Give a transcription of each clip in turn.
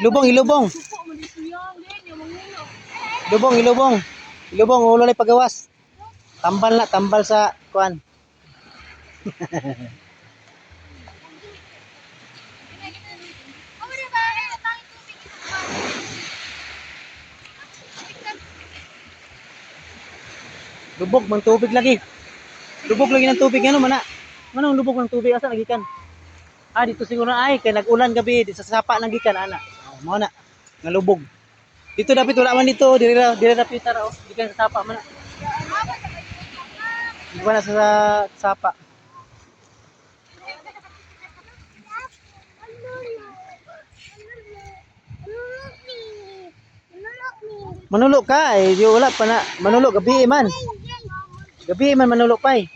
Ilubong, ilubong. Ilubong, ilubong. Ilubong, ulo na pagawas. Tambal na, tambal sa kuan. Lubog mang tubig lagi. Lubog lagi ng tubig ano mana? Manong lubog ng tubig asa nagikan? Ah dito siguro ay kay nag-ulan gabi di sa sapa nang gikan ana. Oh, mo na. Nga lubog. Dito dapat wala man dito, diri dapat tara oh, gikan sa sapa man. Di ba na sa sapa? Manulok ka eh, di wala pa na. Manulok gabi man. Gabi man manulok pa eh.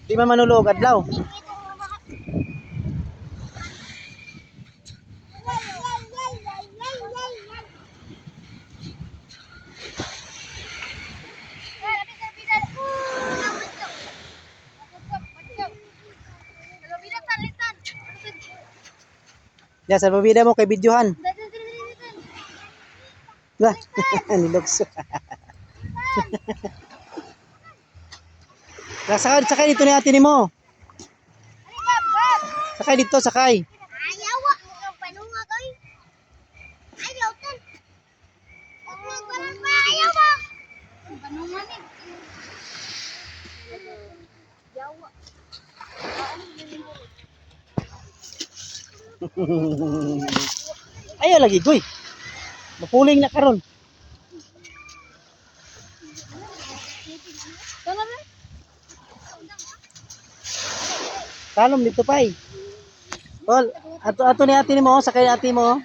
Di man manulok adlaw. Ya, sa pabida mo kay videohan. Lah, nilokso. Sakay dito ni ate ni mo. Sakay dito, sakay. Ayaw ang panunga koy. Ayaw tan. Ayaw ba? Panunga ni. Yawa. Ayaw lagi, goy. Mapuling na karon. Talom dito pa eh. Tol, ato ni ate ni mo, sakay ni ate mo.